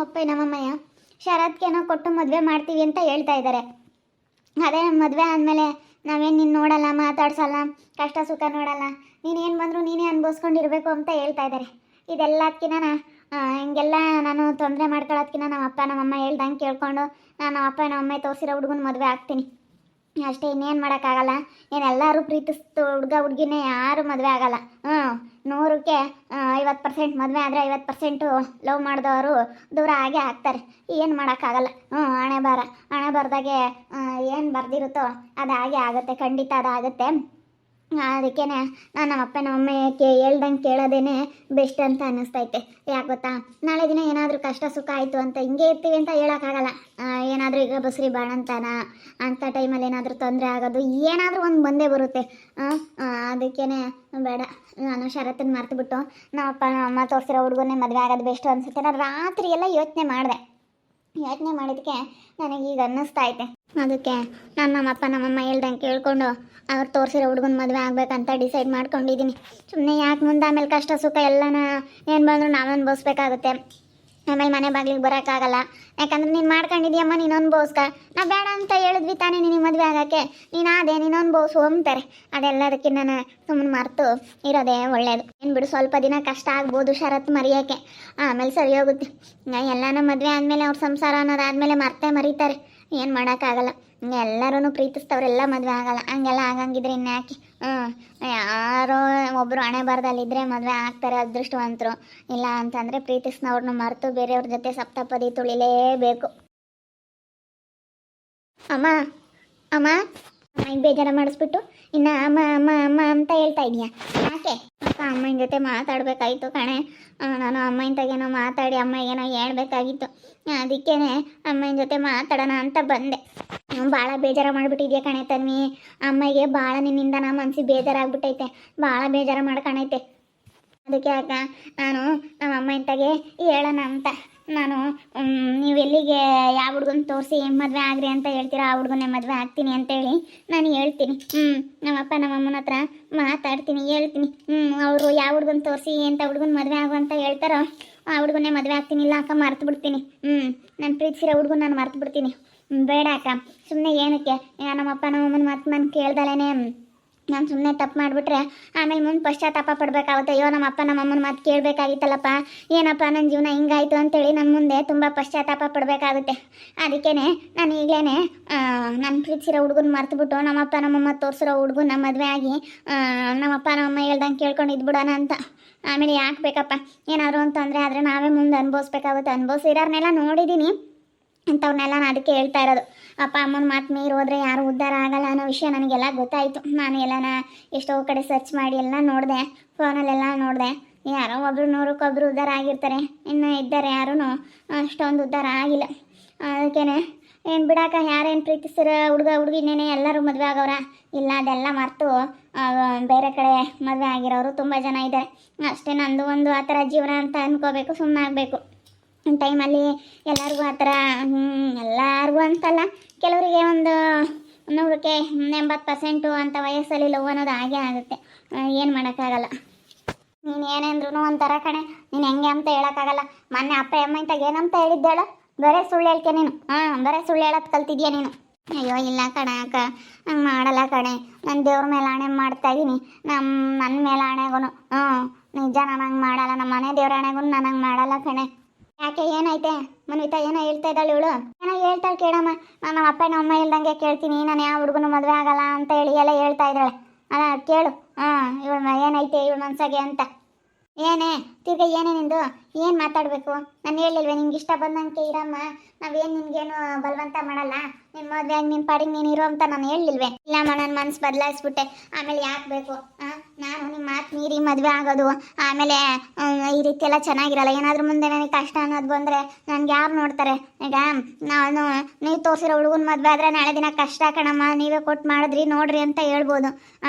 ಅಪ್ಪ ನಮ್ಮಮ್ಮಯ್ಯ ಶರತ್ಗೇನೋ ಕೊಟ್ಟು ಮದುವೆ ಮಾಡ್ತೀವಿ ಅಂತ ಹೇಳ್ತಾ ಇದ್ದಾರೆ. ಅದೇ ಮದುವೆ ಆದಮೇಲೆ ನಾವೇನು ನಿನ್ನ ನೋಡಲ್ಲ, ಮಾತಾಡ್ಸಲ್ಲ, ಕಷ್ಟ ಸುಖ ನೋಡಲ್ಲ, ನೀನೇನು ಬಂದರೂ ನೀನೇ ಅನುಭವಿಸ್ಕೊಂಡಿರ್ಬೇಕು ಅಂತ ಹೇಳ್ತಾ ಇದ್ದಾರೆ. ಇದೆಲ್ಲದಕ್ಕಿಂತ ಹಿಂಗೆಲ್ಲ ನಾನು ತೊಂದರೆ ಮಾಡ್ಕೊಳ್ಳೋದಕ್ಕಿಂತ ನಮ್ಮ ಅಪ್ಪ ನಮ್ಮಮ್ಮ ಹೇಳ್ದಂಗೆ ಕೇಳ್ಕೊಂಡು ನಾನು ನಮ್ಮ ಅಪ್ಪ ನಮ್ಮಮ್ಮ ತೋರಿಸಿರೋ ಹುಡುಗನ ಮದುವೆ ಆಗ್ತೀನಿ ಅಷ್ಟೇ. ಇನ್ನೇನು ಮಾಡೋಕ್ಕಾಗಲ್ಲ. ಎಲ್ಲರೂ ಪ್ರೀತಿಸ್ತು ಹುಡುಗ ಹುಡುಗಿನೇ ಯಾರು ಮದುವೆ ಆಗಲ್ಲ. 100ಕ್ಕೆ 50% ಮದುವೆ ಆದರೆ 50% ಲವ್ ಮಾಡಿದವರು ದೂರ ಆಗೇ ಆಗ್ತಾರೆ. ಏನು ಮಾಡೋಕ್ಕಾಗಲ್ಲ. ಹಣೆ ಬರ್ದಾಗೆ ಏನು ಬರ್ದಿರುತ್ತೋ ಅದು ಹಾಗೆ ಆಗುತ್ತೆ, ಖಂಡಿತ ಅದಾಗುತ್ತೆ. ಅದಕ್ಕೇ ನಾನು ನಮ್ಮ ಅಪ್ಪ ನಮ್ಮ ಅಮ್ಮ ಹೇಳ್ದಂಗೆ ಕೇಳೋದೇನೆ ಬೆಸ್ಟ್ ಅಂತ ಅನ್ನಿಸ್ತೈತೆ. ಯಾಕೆ ಗೊತ್ತಾ, ನಾಳೆ ದಿನ ಏನಾದರೂ ಕಷ್ಟ ಸುಖ ಆಯಿತು ಅಂತ ಹಿಂಗೆ ಇರ್ತೀವಿ ಅಂತ ಹೇಳೋಕ್ಕಾಗಲ್ಲ. ಏನಾದರೂ ಈಗ ಬಸ್ರಿ ಬಾಣಂತಾನ ಅಂಥ ಟೈಮಲ್ಲಿ ಏನಾದರೂ ತೊಂದರೆ ಆಗೋದು ಏನಾದರೂ ಒಂದು ಬಂದೇ ಬರುತ್ತೆ. ಅದಕ್ಕೇ ಬೇಡ, ನಾನು ಷರತ್ತನ್ನು ಮರ್ತುಬಿಟ್ಟು ನಮ್ಮ ಅಪ್ಪ ನಮ್ಮ ಅಮ್ಮ ತೋರಿಸಿರೋ ಹುಡುಗನ್ನೇ ಮದುವೆ ಆಗೋದು ಬೆಸ್ಟು ಅನಿಸುತ್ತೆ. ನಾನು ರಾತ್ರಿ ಎಲ್ಲ ಯೋಚನೆ ಮಾಡಿದ್ದಕ್ಕೆ ನನಗೀಗ ಅನ್ನಿಸ್ತಾ ಐತೆ. ಅದಕ್ಕೆ ನಾನು ನಮ್ಮ ಅಪ್ಪ ನಮ್ಮಮ್ಮ ಹೇಳ್ದಂಗೆ ಕೇಳಿಕೊಂಡು ಅವ್ರು ತೋರಿಸಿರೋ ಹುಡುಗನ ಮದುವೆ ಆಗ್ಬೇಕಂತ ಡಿಸೈಡ್ ಮಾಡ್ಕೊಂಡಿದ್ದೀನಿ. ಸುಮ್ಮನೆ ಯಾಕೆ ಮುಂದೆ ಆಮೇಲೆ ಕಷ್ಟ ಸುಖ ಎಲ್ಲನ ಏನು ಬಂದರೂ ನಾವು ಅನುಭವಿಸ್ಬೇಕಾಗುತ್ತೆ. ಆಮೇಲೆ ಮನೆ ಬಾಗಿಲಿಗೆ ಬರೋಕ್ಕಾಗಲ್ಲ. ಯಾಕಂದ್ರೆ ನೀನು ಮಾಡ್ಕೊಂಡಿದ್ದೀಯಮ್ಮ, ನೀನು ಅನುಭವಿಸ್ಕ. ನಾವು ಬೇಡ ಅಂತ ಹೇಳಿದ್ವಿ ತಾನೇ ನಿನಗೆ ಮದುವೆ ಆಗೋಕ್ಕೆ, ನೀನು ಅನುಭವಿಸು ಅಂತಾರೆ. ಅದೆಲ್ಲದಕ್ಕೆ ನಾನು ಸುಮ್ಮನೆ ಮರೆತು ಇರೋದೇ ಒಳ್ಳೆಯದು. ಏನು ಬಿಡು, ಸ್ವಲ್ಪ ದಿನ ಕಷ್ಟ ಆಗ್ಬೋದು ಷರತ್ತು ಮರೆಯೋಕ್ಕೆ, ಆಮೇಲೆ ಸರಿ ಹೋಗುತ್ತೆ. ಎಲ್ಲನೂ ಮದುವೆ ಆದಮೇಲೆ ಅವ್ರ ಸಂಸಾರ ಅನ್ನೋದಾದಮೇಲೆ ಮರೀತಾರೆ. ಏನು ಮಾಡೋಕ್ಕಾಗಲ್ಲ. ಎಲ್ಲರೂ ಪ್ರೀತಿಸ್ತವ್ರೆಲ್ಲ ಮದುವೆ ಆಗಲ್ಲ. ಹಂಗೆಲ್ಲ ಆಗಂಗಿದ್ರೆ ಇನ್ಯಾಕೆ. ಯಾರೋ ಒಬ್ಬರು ಹಣೆ ಬರದಲ್ಲಿದ್ದರೆ ಮದುವೆ ಆಗ್ತಾರೆ ಅದೃಷ್ಟವಂತರು. ಇಲ್ಲ ಅಂತಂದರೆ ಪ್ರೀತಿಸ್ನವ್ರನ್ನ ಮರೆತು ಬೇರೆಯವ್ರ ಜೊತೆ ಸಪ್ತಪದಿ ತುಳಿಲೇಬೇಕು. ಅಮ್ಮ ಬೇಜಾರ ಮಾಡಿಸ್ಬಿಟ್ಟು ಇನ್ನು ಅಮ್ಮ ಅಂತ ಹೇಳ್ತಾ ಇದೀಯಾ? ಯಾಕೆ? ಅಮ್ಮನ ಜೊತೆ ಮಾತಾಡಬೇಕಾಗಿತ್ತು ಕಣೆ. ನಾನು ಅಮ್ಮನ ತಗೇನೋ ಮಾತಾಡಿ ಅಮ್ಮಗೇನೋ ಹೇಳ್ಬೇಕಾಗಿತ್ತು. ಅದಕ್ಕೇ ಅಮ್ಮನ ಜೊತೆ ಮಾತಾಡೋಣ ಅಂತ ಬಂದೆ. ಭಾಳ ಬೇಜಾರ ಮಾಡಿಬಿಟ್ಟಿದ್ಯಾ ಕಣೆ ತನ್ವಿ. ಅಮ್ಮಗೆ ಭಾಳ ನಿನ್ನಿಂದ ನಮ್ಮ ಮನಸ್ಸಿಗೆ ಬೇಜಾರಾಗ್ಬಿಟ್ಟೈತೆ, ಭಾಳ ಬೇಜಾರ ಮಾಡ್ಕೊಳೈತೆ. ಅದಕ್ಕೆ ಅಕ್ಕ ನಾನು ನಮ್ಮ ಅಮ್ಮ ಇಂತಾಗೆ ಹೇಳೋಣ ಅಂತ ನಾನು ನೀವೆಲ್ಲಿಗೆ ಯಾವ ಹುಡುಗನ ತೋರಿಸಿ ಮದುವೆ ಆಗ್ರಿ ಅಂತ ಹೇಳ್ತೀರಾ ಆ ಹುಡುಗನೇ ಮದುವೆ ಆಗ್ತೀನಿ ಅಂತೇಳಿ ನಾನು ಹೇಳ್ತೀನಿ. ನಮ್ಮಪ್ಪ ನಮ್ಮಮ್ಮನ ಹತ್ರ ಮಾತಾಡ್ತೀನಿ, ಹೇಳ್ತೀನಿ. ಅವರು ಯಾವ ಹುಡುಗನ ತೋರಿಸಿ ಎಂಥ ಹುಡುಗನ ಮದುವೆ ಆಗು ಅಂತ ಹೇಳ್ತಾರೋ ಆ ಹುಡುಗನೇ ಮದುವೆ ಆಗ್ತೀನಿ. ಇಲ್ಲ ಅಕ್ಕ ಮರ್ತು ಬಿಡ್ತೀನಿ. ನಾನು ಪ್ರೀತಿಸಿರೋ ಹುಡುಗನ ನಾನು ಮರ್ತು ಬಿಡ್ತೀನಿ. ಬೇಡ ಅಕ್ಕ, ಸುಮ್ಮನೆ ಏನಕ್ಕೆ ನಮ್ಮಪ್ಪ ನಮ್ಮಮ್ಮನ ಮಾತು ನಾನು ಕೇಳ್ದಲೇ ನಾನು ಸುಮ್ಮನೆ ತಪ್ಪು ಮಾಡಿಬಿಟ್ರೆ ಆಮೇಲೆ ಮುಂದೆ ಪಶ್ಚಾತ್ತಾಪ ಪಡಬೇಕಾಗುತ್ತೆ. ಅಯ್ಯೋ ನಮ್ಮ ನಮ್ಮಮ್ಮನ ಮಾತು ಕೇಳಬೇಕಾಗಿತ್ತಲ್ಲಪ್ಪ, ಏನಪ್ಪ ನನ್ನ ಜೀವನ ಹಿಂಗಾಯಿತು ಅಂತೇಳಿ ನಮ್ಮ ಮುಂದೆ ತುಂಬ ಪಶ್ಚಾತ್ತಾಪ ಪಡಬೇಕಾಗುತ್ತೆ. ಅದಕ್ಕೇ ನಾನು ಈಗಲೇ ನಾನು ಪ್ರೀತಿಸಿರೋ ಹುಡುಗನ ಮರ್ತುಬಿಟ್ಟು ನಮ್ಮಪ್ಪ ನಮ್ಮಮ್ಮ ತೋರಿಸಿರೋ ಹುಡುಗನ ಮದುವೆ ಆಗಿ ನಮ್ಮಪ್ಪ ನಮ್ಮಮ್ಮ ಹೇಳ್ದಂಗೆ ಕೇಳ್ಕೊಂಡು ಇದ್ಬಿಡೋಣ ಅಂತ. ಆಮೇಲೆ ಯಾಕೆ ಬೇಕಪ್ಪ, ಏನಾದರೂ ಅಂತಂದರೆ ಆದರೆ ನಾವೇ ಮುಂದೆ ಅನುಭವಿಸ್ಬೇಕಾಗುತ್ತೆ. ಅನುಭವಿಸಿರೋರ್ನೆಲ್ಲ ನೋಡಿದ್ದೀನಿ ಅಂಥವ್ರನ್ನೆಲ್ಲ ನಾನು ಅದಕ್ಕೆ ಹೇಳ್ತಾ ಇರೋದು. ಅಪ್ಪ ಅಮ್ಮನ ಮಾತು ಮೀರಿ ಹೋದರೆ ಯಾರು ಉದ್ಧಾರ ಆಗಲ್ಲ ಅನ್ನೋ ವಿಷಯ ನನಗೆಲ್ಲ ಗೊತ್ತಾಯಿತು. ನಾನು ಎಲ್ಲನ ಎಷ್ಟೋ ಕಡೆ ಸರ್ಚ್ ಮಾಡಿ ಎಲ್ಲ ನೋಡಿದೆ, ಫೋನಲ್ಲೆಲ್ಲ ನೋಡಿದೆ. ಯಾರೋ ಒಬ್ಬರು 100ಕ್ಕೆ ಉದ್ಧಾರ ಆಗಿರ್ತಾರೆ, ಇನ್ನು ಇದ್ದಾರೆ ಯಾರೂ ಅಷ್ಟೊಂದು ಉದ್ಧಾರ ಆಗಿಲ್ಲ. ಅದಕ್ಕೇ ಏನು ಬಿಡಾಕ, ಯಾರೇನು ಪ್ರೀತಿಸಿರೋ ಹುಡುಗ ಹುಡುಗಿನೇನೆ ಎಲ್ಲರೂ ಮದುವೆ ಆಗೋರ ಇಲ್ಲ, ಅದೆಲ್ಲ ಮರೆತು ಬೇರೆ ಕಡೆ ಮದುವೆ ಆಗಿರೋರು ತುಂಬ ಜನ ಇದ್ದಾರೆ. ಅಷ್ಟೇ, ನಂದು ಒಂದು ಆ ಥರ ಜೀವನ ಅಂತ ಅಂದ್ಕೋಬೇಕು, ಸುಮ್ಮನೆ ಆಗಬೇಕು. ಟೈಮಲ್ಲಿ ಎಲ್ಲರಿಗೂ ಆ ಥರ ಎಲ್ಲರಿಗೂ ಅಂತಲ್ಲ, ಕೆಲವರಿಗೆ ಒಂದು 100ಕ್ಕೆ 80% ಅಂಥ ವಯಸ್ಸಲ್ಲಿ ಲವ್ ಅನ್ನೋದು ಹಾಗೆ ಆಗುತ್ತೆ. ಏನು ಮಾಡೋಕ್ಕಾಗಲ್ಲ. ನೀನು ಏನೇಂದ್ರೂ ಒಂಥರ ಕಣೆ, ನೀನು ಹೆಂಗೆ ಅಂತ ಹೇಳೋಕ್ಕಾಗಲ್ಲ. ಮೊನ್ನೆ ಅಪ್ಪ ಅಮ್ಮ ಇಂತಾಗ ಏನಂತ ಹೇಳಿದ್ದೇಳು? ಬರೀ ಸುಳ್ಳು ಹೇಳ್ಕೆ ನೀನು. ಬರೀ ಸುಳ್ಳು ಹೇಳೋದು ಕಲ್ತಿದ್ಯಾ ನೀನು. ಅಯ್ಯೋ ಇಲ್ಲ ಕಣೆ ಅಕ್ಕ, ಹಂಗೆ ಮಾಡಲ್ಲ ಕಣೆ. ನಾನು ದೇವ್ರ ಮೇಲೆ ಆಣೆ ಮಾಡ್ತಾಯಿದ್ದೀನಿ. ನನ್ನ ಮೇಲೆ ಆಣೆಗೂ ನಿಜ ನಾನು ಹಂಗೆ ಮಾಡಲ್ಲ. ನಮ್ಮ ಮನೆ ದೇವ್ರ ಆಣೆಗೂ ನಾನು ಹಂಗೆ ಮಾಡಲ್ಲ ಕಣೆ. ಯಾಕೆ, ಏನೈತೆ ಮನ್ವಿತಾ? ಏನೋ ಹೇಳ್ತಾ ಇದ್ದಾಳೆ ಇವಳು. ಏನೋ ಹೇಳ್ತಾಳೆ ಕೇಳಮ್ಮ. ನಾನು ನಮ್ಮ ಅಪ್ಪ ನಮ್ಮ ಅಮ್ಮ ಹೇಳ್ದಂಗೆ ಕೇಳ್ತೀನಿ, ನಾನು ಯಾವ ಹುಡುಗನ ಮದುವೆ ಆಗಲ್ಲ ಅಂತ ಹೇಳಿ ಎಲ್ಲ ಹೇಳ್ತಾ ಇದ್ದಾಳೆ. ಅಲ್ಲ ಕೇಳು. ಇವಳು ಏನೈತೆ ಇವಳು ಮನ್ಸಾಗೆ ಅಂತ. ಏನೇ ತಿರ್ಗ ಏನೇ ನಿಂದು? ಏನು ಮಾತಾಡಬೇಕು? ನಾನು ಹೇಳಿಲ್ವೇ ನಿಮ್ಗೆ ಇಷ್ಟ ಬಂದಂಗೆ ಇರಮ್ಮ, ನಾವೇನು ನಿಮ್ಗೇನು ಬಲವಂತ ಮಾಡಲ್ಲ, ನಿನ್ನ ಮದುವೆಯಾಗಿ ನಿನ್ನ ಪಾಡಿಗೆ ನೀನು ಇರೋ ಅಂತ ನಾನು ಹೇಳಿಲ್ವೇ? ಇಲ್ಲಮ್ಮ, ನನ್ನ ಮನಸ್ಸು ಬದಲಾಯಿಸ್ಬಿಟ್ಟೆ. ಆಮೇಲೆ ಯಾಕೆ ಬೇಕು ನಾನು ನಿಮ್ಮ ಮಾತು ಮೀರಿ ಮದುವೆ ಆಗೋದು? ಆಮೇಲೆ ಈ ರೀತಿ ಎಲ್ಲ ಚೆನ್ನಾಗಿರಲ್ಲ. ಏನಾದರೂ ಮುಂದೆ ನನಗೆ ಕಷ್ಟ ಅನ್ನೋದು ಬಂದರೆ ನನಗೆ ಯಾರು ನೋಡ್ತಾರೆ? ಈಗ ನೀವು ತೋರಿಸಿರೋ ಹುಡುಗನ ಮದುವೆ ಆದರೆ ನಾಳೆ ದಿನ ಕಷ್ಟ ಕಣಮ್ಮ, ನೀವೇ ಕೊಟ್ಟು ಮಾಡಿದ್ರಿ ನೋಡ್ರಿ ಅಂತ ಹೇಳ್ಬೋದು.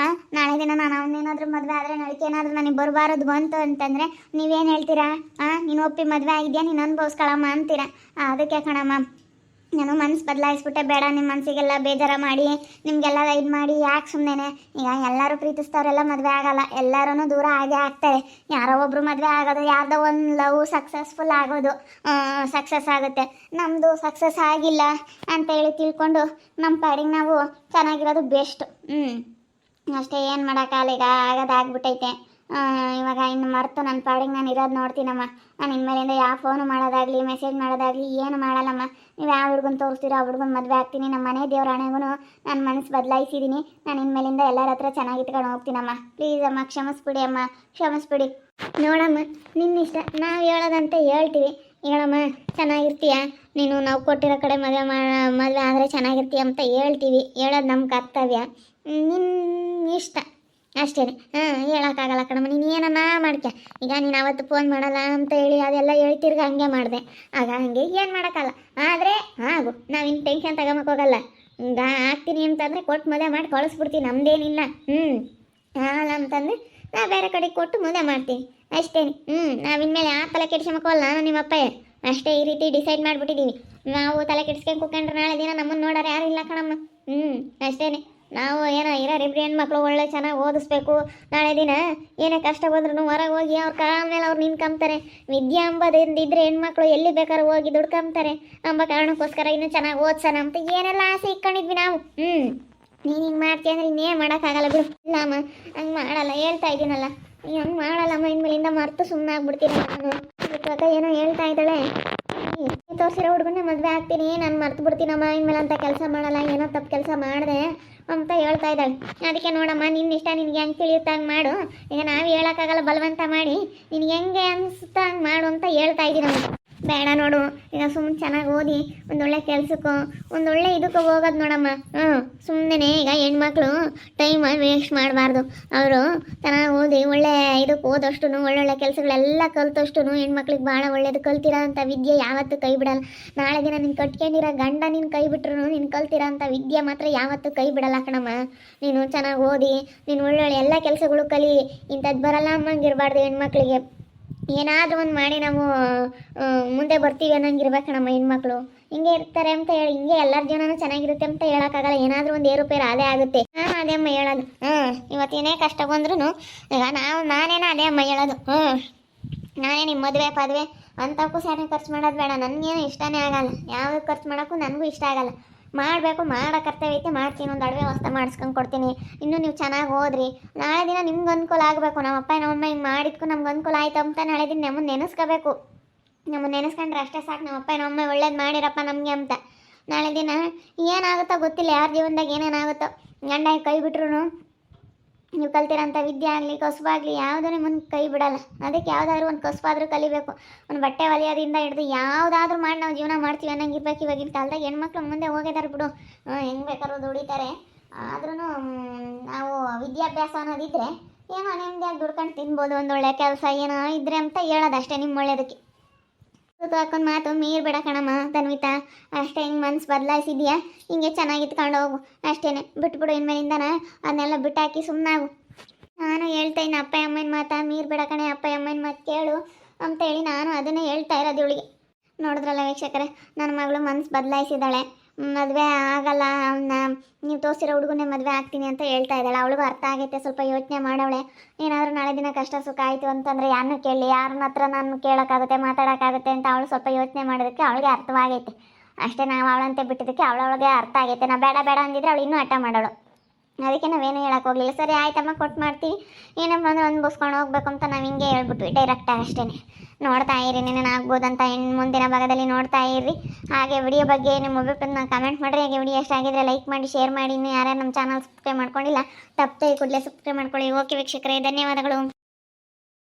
ನಾಳೆ ದಿನ ನಾನು ಅವನೇನಾದರೂ ಮದುವೆ ಆದರೆ ನಾಳೆಗೆ ಏನಾದರೂ ನನಗೆ ಬರಬಾರದು ಬಂತು ಅಂತಂದರೆ ನೀವೇನು ಹೇಳ್ತೀರಾ? ನೀನು ಒಪ್ಪಿ ಮದುವೆ ಆಗಿದ್ಯಾ, ನೀನು ಅನುಭವಿಸ್ಕೊಳಮ್ಮ ಅಂತೀರಾ. ಅದಕ್ಕೆ ಕಣಮ್ಮ ನಾನು ಮನ್ಸು ಬದಲಾಯಿಸ್ಬಿಟ್ಟೆ, ಬೇಡ ನಿಮ್ಮ ಮನಸ್ಸಿಗೆಲ್ಲ ಬೇಜಾರ ಮಾಡಿ ನಿಮಗೆಲ್ಲ ಇದು ಮಾಡಿ ಯಾಕೆ ಸುಮ್ಮನೆ. ಈಗ ಎಲ್ಲರೂ ಪ್ರೀತಿಸ್ತವ್ರೆಲ್ಲ ಮದುವೆ ಆಗಲ್ಲ, ಎಲ್ಲರೂ ದೂರ ಆಗೇ ಆಗ್ತಾರೆ. ಯಾರೋ ಒಬ್ಬರು ಮದುವೆ ಆಗೋದು, ಯಾರ್ದೋ ಒಂದು ಲವ್ ಸಕ್ಸಸ್ಫುಲ್ ಆಗೋದು, ಸಕ್ಸಸ್ ಆಗುತ್ತೆ. ನಮ್ಮದು ಸಕ್ಸಸ್ ಆಗಿಲ್ಲ ಅಂತೇಳಿ ತಿಳ್ಕೊಂಡು ನಮ್ಮ ಪಾಡಿಗೆ ನಾವು ಚೆನ್ನಾಗಿರೋದು ಬೆಸ್ಟ್. ಅಷ್ಟೇ, ಏನು ಮಾಡೋಕ್ಕಾಗಲ್ಲ, ಈಗ ಆಗೋದಾಗ್ಬಿಟ್ಟೈತೆ. ಇವಾಗ ಇನ್ನು ಮರೆತು ನನ್ನ ಪಾಡಿಗೆ ನಾನು ಇರೋದು ನೋಡ್ತೀನಮ್ಮ. ನಾನು ಇನ್ಮೇಲಿಂದ ಯಾವ ಫೋನು ಮಾಡೋದಾಗಲಿ ಮೆಸೇಜ್ ಮಾಡೋದಾಗಲಿ ಏನು ಮಾಡಲ್ಲಮ್ಮ. ನೀವು ಯಾವ ಹುಡುಗನ ತೋರಿಸ್ತೀರೋ ಆ ಹುಡುಗನ ಮದುವೆ ಆಗ್ತೀನಿ. ನಮ್ಮ ಮನೆ ದೇವ್ರ ಹಣೆಗೂ ನಾನು ಮನಸ್ಸು ಬದಲಾಯಿಸಿದ್ದೀನಿ. ನಾನು ಇನ್ಮೇಲಿಂದ ಎಲ್ಲರ ಹತ್ರ ಚೆನ್ನಾಗಿಟ್ಕೊಂಡು ಹೋಗ್ತೀನಮ್ಮ. ಪ್ಲೀಸ್ ಅಮ್ಮ, ಕ್ಷಮಿಸ್ಬಿಡಿ ಅಮ್ಮ, ಕ್ಷಮಿಸ್ಬಿಡಿ. ನೋಡಮ್ಮ, ನಿನ್ನಿಷ್ಟ, ನಾವು ಹೇಳೋದಂತೆ ಹೇಳ್ತೀವಿ. ಹೇಳಮ್ಮ, ಚೆನ್ನಾಗಿರ್ತೀಯ ನೀನು, ನಾವು ಕೊಟ್ಟಿರೋ ಕಡೆ ಮದುವೆ ಆದರೆ ಚೆನ್ನಾಗಿರ್ತೀಯ ಅಂತ ಹೇಳ್ತೀವಿ. ಹೇಳೋದು ನಮ್ಮ ಕರ್ತವ್ಯ, ನಿನ್ನ ಇಷ್ಟ ಅಷ್ಟೇ. ಹೇಳೋಕ್ಕಾಗಲ್ಲ ಕಣಮ್ಮ, ನೀನು ಏನಮ್ಮ ಮಾಡ್ಕ. ಈಗ ನೀನು ಅವತ್ತು ಫೋನ್ ಮಾಡಲ್ಲ ಅಂತ ಹೇಳಿ ಅದೆಲ್ಲ ಹೇಳ್ತಿರ್ಗ ಹಂಗೆ ಮಾಡಿದೆ, ಆಗ ಹಂಗೆ ಏನು ಮಾಡೋಕ್ಕಲ್ಲ. ಆದರೆ ಆಗು, ನಾವಿನ್ನು ಟೆನ್ಷನ್ ತಗೊಂಬೋಕ್ಕೋಗಲ್ಲ. ಈಗ ಆಗ್ತೀನಿ ಅಂತಂದರೆ ಕೊಟ್ಟು ಮದುವೆ ಮಾಡಿ ಕಳಿಸ್ಬಿಡ್ತೀನಿ, ನಮ್ಮದೇನಿಲ್ಲ. ಆಗಲ್ಲ ಅಂತಂದರೆ ನಾವು ಬೇರೆ ಕಡೆಗೆ ಕೊಟ್ಟು ಮದುವೆ ಮಾಡ್ತೀವಿ ಅಷ್ಟೇ. ನಾವಿನ್ಮೇಲೆ ಆ ತಲೆ ಕೆಡ್ಸ್ಕೊಂಬೋಕ್ಕಲ್ಲ, ನಾನು ನಿಮ್ಮ ಅಪ್ಪಯ್ಯ ಅಷ್ಟೇ. ಈ ರೀತಿ ಡಿಸೈಡ್ ಮಾಡಿಬಿಟ್ಟಿದ್ದೀವಿ. ನಾವು ತಲೆ ಕೆಡ್ಸ್ಕೊಂಡು ಕೂತ್ಕೊಂಡ್ರೆ ನಾಳೆ ದಿನ ನಮ್ಮನ್ನು ನೋಡೋರು ಯಾರು ಇಲ್ಲ ಕಣಮ್ಮ. ಅಷ್ಟೇ. ನಾವು ಏನೋ ಇರೋರಿಬ್ರು ಹೆಣ್ಮಕ್ಳು ಒಳ್ಳೆ ಚೆನ್ನಾಗಿ ಓದಿಸ್ಬೇಕು. ನಾಳೆ ದಿನ ಏನೇ ಕಷ್ಟ ಬಂದ್ರೂ ಹೊರಗೆ ಹೋಗಿ ಅವ್ರ ಕಾಲ ಮೇಲೆ ಅವ್ರು ನಿಂತ್ಕೊಂತಾರೆ. ವಿದ್ಯೆ ಅಂಬೋದಿದ್ರೆ ಹೆಣ್ಮಕ್ಳು ಎಲ್ಲಿ ಬೇಕಾದ್ರೂ ಹೋಗಿ ದುಡ್ಕೊಂತಾರೆ ಅಂಬ ಕಾರಣಕ್ಕೋಸ್ಕರ ಇನ್ನೂ ಚೆನ್ನಾಗಿ ಓದ್ಸೋಣ ಅಂತ ಏನೆಲ್ಲ ಆಸೆ ಇಟ್ಕೊಂಡಿದ್ವಿ ನಾವು. ನೀನು ಹಿಂಗೆ ಮಾಡ್ತೀಯ ಅಂದರೆ ಇನ್ನೇನು ಮಾಡೋಕ್ಕಾಗಲ್ಲ ಬಿಡು. ಇಲ್ಲ ಅಮ್ಮ, ಹಂಗೆ ಮಾಡಲ್ಲ, ಹೇಳ್ತಾ ಇದ್ದೀನಲ್ಲ, ಹಂಗೆ ಮಾಡಲ್ಲಮ್ಮ. ಇನ್ಮೇಲಿಂದ ಮರ್ತು ಸುಮ್ಮನೆ ಆಗ್ಬಿಡ್ತೀನಿ ನಾನು. ಇವಾಗ ಏನೋ ಹೇಳ್ತಾ ಇದ್ದಾಳೆ, ತೋರಿಸಿರೋ ಹುಡುಗನೇ ಮದುವೆ ಆಗ್ತೀನಿ, ನಾನು ಮರ್ತು ಬಿಡ್ತೀನಮ್ಮ ಇನ್ಮೇಲೆ ಅಂತ ಕೆಲಸ ಮಾಡಲ್ಲ, ಏನೋ ತಪ್ಪು ಕೆಲಸ ಮಾಡಿದೆ ಅಂತ ಹೇಳ್ತಾ ಇದ್ದಾಳೆ. ಅದಕ್ಕೆ ನೋಡಮ್ಮ, ನಿನ್ನ ಇಷ್ಟ, ನಿನಗೆ ಹೆಂಗೆ ತಿಳಿಯುತ್ತೆ ಹಂಗೆ ಮಾಡು. ಈಗ ನಾವು ಹೇಳೋಕ್ಕಾಗಲ್ಲ, ಬಲವಂತ ಮಾಡಿ ನಿನಗೆ ಹೆಂಗೆ ಅನಿಸುತ್ತಾ ಹಂಗೆ ಮಾಡು ಅಂತ ಹೇಳ್ತಾ ಇದ್ದೀನಮ್ಮ. ಬೇಡ ನೋಡು, ಈಗ ಸುಮ್ಮನೆ ಚೆನ್ನಾಗಿ ಓದಿ ಒಂದೊಳ್ಳೆ ಕೆಲಸಕ್ಕೋ ಒಂದೊಳ್ಳೆ ಇದಕ್ಕೂ ಹೋಗೋದು ನೋಡಮ್ಮ. ಸುಮ್ಮನೆ ಈಗ ಹೆಣ್ಮಕ್ಳು ಟೈಮ್ ವೇಸ್ಟ್ ಮಾಡಬಾರ್ದು. ಅವರು ಚೆನ್ನಾಗಿ ಓದಿ ಒಳ್ಳೆ ಇದಕ್ಕೆ ಓದೋಷ್ಟು, ಒಳ್ಳೊಳ್ಳೆ ಕೆಲಸಗಳೆಲ್ಲ ಕಲ್ತಷ್ಟು ಹೆಣ್ಮಕ್ಳಿಗೆ ಭಾಳ ಒಳ್ಳೇದು. ಕಲ್ತಿರೋ ಅಂಥ ವಿದ್ಯೆ ಯಾವತ್ತೂ ಕೈ ಬಿಡಲ್ಲ. ನಾಳೆ ದಿನ ನೀನು ಕಟ್ಕೊಂಡಿರೋ ಗಂಡ ನೀನು ಕೈ ಬಿಟ್ರು ನೀನು ಕಲ್ತಿರೋ ಅಂಥ ವಿದ್ಯೆ ಮಾತ್ರ ಯಾವತ್ತೂ ಕೈ ಬಿಡಲ್ಲ ಕಣಮ್ಮ. ನೀನು ಚೆನ್ನಾಗಿ ಓದಿ ನೀನು ಒಳ್ಳೊಳ್ಳೆ ಎಲ್ಲ ಕೆಲಸಗಳು ಕಲಿ. ಇಂಥದ್ದು ಬರಲ್ಲ ಅಮ್ಮಂಗಿರಬಾರ್ದು ಹೆಣ್ಮಕ್ಳಿಗೆ. ಏನಾದರೂ ಒಂದು ಮಾಡಿ ನಾವು ಮುಂದೆ ಬರ್ತೀವಿ ಅನ್ನೋಂಗಿರ್ಬೇಕು ನಮ್ಮ ಹೆಣ್ಮಕ್ಳು. ಹಿಂಗೆ ಇರ್ತಾರೆ ಅಂತ ಹೇಳಿ ಹಿಂಗೆ ಎಲ್ಲರ ಜೀವನನೂ ಚೆನ್ನಾಗಿರುತ್ತೆ ಅಂತ ಹೇಳೋಕ್ಕಾಗಲ್ಲ. ಏನಾದರೂ ಒಂದು ಏರುಪೇರು ಅದೇ ಆಗುತ್ತೆ. ಅದೇ ಅಮ್ಮ ಹೇಳೋದು. ಇವತ್ತೇನೇ ಕಷ್ಟ ಬಂದ್ರೂ ಈಗ ನಾನೇನೋ ಅದೇ ಅಮ್ಮ ಹೇಳೋದು. ನಾನೇ ನಿಮ್ಮ ಮದುವೆ ಪದವೆ ಅಂಥಕ್ಕೂ ಸ್ಯಾನೆ ಖರ್ಚು ಮಾಡೋದು ಬೇಡ. ನನಗೇನು ಇಷ್ಟನೇ ಆಗಲ್ಲ, ಯಾವ್ದು ಖರ್ಚು ಮಾಡೋಕ್ಕೂ ನನಗೂ ಇಷ್ಟ ಆಗಲ್ಲ. ಮಾಡಬೇಕು, ಮಾಡೋ ಕರ್ತವ್ಯ ಐತೆ, ಮಾಡ್ತೀನಿ. ಒಂದು ಅಡುಗೆ ವಸ್ತು ಮಾಡಿಸ್ಕೊಂಡು ಕೊಡ್ತೀನಿ. ಇನ್ನೂ ನೀವು ಚೆನ್ನಾಗಿ ಓದ್ರಿ. ನಾಳೆ ದಿನ ನಿಮ್ಗೆ ಅನುಕೂಲ ಆಗಬೇಕು. ನಮ್ಮ ಅಪ್ಪ ನಮ್ಮಮ್ಮ ಹಿಂಗೆ ಮಾಡಿದ್ಕು ನಮ್ಗೆ ಅನುಕೂಲ ಆಯಿತು ಅಂತ ನಾಳೆ ದಿನ ನಮ್ಮನ್ನು ನೆನೆಸ್ಕೋಬೇಕು. ನಮ್ಮನ್ನು ನೆನೆಸ್ಕೊಂಡ್ರೆ ಅಷ್ಟೇ ಸಾಕು. ನಮ್ಮ ಅಪ್ಪ ನಮ್ಮಮ್ಮ ಒಳ್ಳೇದು ಮಾಡಿರಪ್ಪ ನಮಗೆ ಅಂತ. ನಾಳೆ ದಿನ ಏನಾಗುತ್ತೋ ಗೊತ್ತಿಲ್ಲ, ಯಾರ ಜೀವನದಾಗ ಏನೇನಾಗುತ್ತೋ. ಗಂಡ ಕೈ ಬಿಟ್ರು ನೀವು ಕಲ್ತಿರೋಂಥ ವಿದ್ಯೆ ಆಗಲಿ ಕಸುಬಾಗಲಿ ಯಾವುದೂ ನಿಮ್ಮನ್ನು ಕೈ ಬಿಡಲ್ಲ. ಅದಕ್ಕೆ ಯಾವುದಾದ್ರೂ ಒಂದು ಕಸುಬಾದರೂ ಕಲಿಬೇಕು. ಒಂದು ಬಟ್ಟೆ ಹೊಲಿಯೋದಿಂದ ಹಿಡಿದು ಯಾವುದಾದ್ರೂ ಮಾಡಿ ನಾವು ಜೀವನ ಮಾಡ್ತೀವಿ ಅನ್ನಂಗೆ ಇರ್ಬೇಕು. ಇವಾಗಿನ ಕಾಲದಾಗ ಹೆಣ್ಮಕ್ಳು ಮುಂದೆ ಹೋಗಿದ್ದಾರೆ ಬಿಡು, ಹೆಂಗೆ ಬೇಕಾದ್ರೂ ದುಡಿತಾರೆ. ಆದ್ರೂ ನಾವು ವಿದ್ಯಾಭ್ಯಾಸ ಅನ್ನೋದಿದ್ರೆ ಏನೋ ನೆಮ್ಮದಿಯಾಗಿ ದುಡ್ಕೊಂಡು ತಿನ್ಬೋದು. ಒಂದೊಳ್ಳೆ ಕೆಲಸ ಏನೋ ಇದ್ರೆ ಅಂತ ಹೇಳೋದು ಅಷ್ಟೇ ನಿಮ್ಮ ಒಳ್ಳೇದಕ್ಕೆ. ಹಾಕೊಂಡು ಮಾತು ಮೀರ್ ಬೇಡ ಕಣಮ್ಮ ತನ್ವಿತಾ. ಅಷ್ಟೇ, ಹಿಂಗೆ ಮನ್ಸು ಬದಲಾಯಿಸಿದ್ಯಾ, ಹಿಂಗೆ ಚೆನ್ನಾಗಿ ಇಟ್ಕೊಂಡು ಹೋಗು ಅಷ್ಟೇ. ಬಿಟ್ಬಿಡು ಇನ್ಮೇಲಿಂದನ ಅದನ್ನೆಲ್ಲ ಬಿಟ್ಟಾಕಿ ಸುಮ್ಮನಾಗು. ನಾನು ಹೇಳ್ತಾ ಇದ್ದೀನಿ ಅಪ್ಪ ಅಮ್ಮನ ಮಾತಾ ಮೀರ್ ಬೇಡ ಕಣೆ, ಅಪ್ಪ ಅಮ್ಮನ ಮಾತು ಕೇಳು ಅಂತೇಳಿ ನಾನು ಅದನ್ನೇ ಹೇಳ್ತಾ ಇರೋದು ಇವಳಿಗೆ. ನೋಡಿದ್ರಲ್ಲ ವೀಕ್ಷಕರೇ, ನನ್ನ ಮಗಳು ಮನ್ಸು ಬದಲಾಯಿಸಿದ್ದಾಳೆ. ಮದುವೆ ಆಗಲ್ಲ, ನೀವು ತೋರಿಸಿರೋ ಹುಡುಗನೇ ಮದುವೆ ಆಗ್ತೀನಿ ಅಂತ ಹೇಳ್ತಾ ಇದ್ದಾಳೆ. ಅವಳಿಗೂ ಅರ್ಥ ಆಗೈತೆ, ಸ್ವಲ್ಪ ಯೋಚನೆ ಮಾಡವಳೆ. ಏನಾದರೂ ನಾಳೆ ದಿನ ಕಷ್ಟ ಸುಖ ಆಯಿತು ಅಂತಂದರೆ ಯಾರನ್ನೂ ಕೇಳಿ, ಯಾರನ್ನ ಹತ್ರ ನಾನು ಕೇಳೋಕ್ಕಾಗುತ್ತೆ ಮಾತಾಡೋಕ್ಕಾಗುತ್ತೆ ಅಂತ ಅವಳು ಸ್ವಲ್ಪ ಯೋಚನೆ ಮಾಡೋದಕ್ಕೆ ಅವಳಿಗೆ ಅರ್ಥವಾಗೈತೆ ಅಷ್ಟೇ. ನಾವು ಅವಳಂತೆ ಬಿಟ್ಟಿದ್ದಕ್ಕೆ ಅವಳೊಳಗೆ ಅರ್ಥ ಆಗೈತೆ. ನಾವು ಬೇಡ ಬೇಡ ಅಂದಿದ್ರೆ ಅವಳು ಇನ್ನೂ ಹಠ ಮಾಡೋಳು. ಅದಕ್ಕೆ ನಾವೇನು ಹೇಳಕ್ಕೆ ಹೋಗಲಿಲ್ಲ. ಸರಿ ಆಯ್ತಮ್ಮ, ಕೊಟ್ಟು ಮಾಡ್ತೀವಿ, ಏನಪ್ಪ ಅಂದರೆ ಒಂದು ಬಸ್ಕೊಂಡು ಹೋಗ್ಬೇಕು ಅಂತ ನಾವು ಹಿಂಗೆ ಹೇಳ್ಬಿಟ್ವಿ ಡೈರೆಕ್ಟಾಗಿ ಅಷ್ಟೇ. ನೋಡ್ತಾ ಇರಿ, ನೀನು ಆಗ್ಬೋದಂತ ಮುಂದಿನ ಭಾಗದಲ್ಲಿ ನೋಡ್ತಾ ಇರ್ರಿ. ಹಾಗೆ ವಿಡಿಯೋ ಬಗ್ಗೆ ನಿಮ್ಮ ಅಭಿಪ್ರಾಯನ ಕಮೆಂಟ್ ಮಾಡಿರಿ. ಹಾಗೆ ವಿಡಿಯೋ ಇಷ್ಟ ಆಗಿದ್ರೆ ಲೈಕ್ ಮಾಡಿ, ಶೇರ್ ಮಾಡಿ. ಇನ್ನೂ ಯಾರ್ಯಾರು ನಮ್ಮ ಚಾನಲ್ ಸಬ್ಸ್ಕ್ರೈಬ್ ಮಾಡ್ಕೊಂಡಿಲ್ಲ ತಪ್ಪದೆ ಕೂಡಲೇ ಸಬ್ಸ್ಕ್ರೈಬ್ ಮಾಡ್ಕೊಳ್ಳಿ. ಓಕೆ ವೀಕ್ಷಕರೇ, ಧನ್ಯವಾದಗಳು.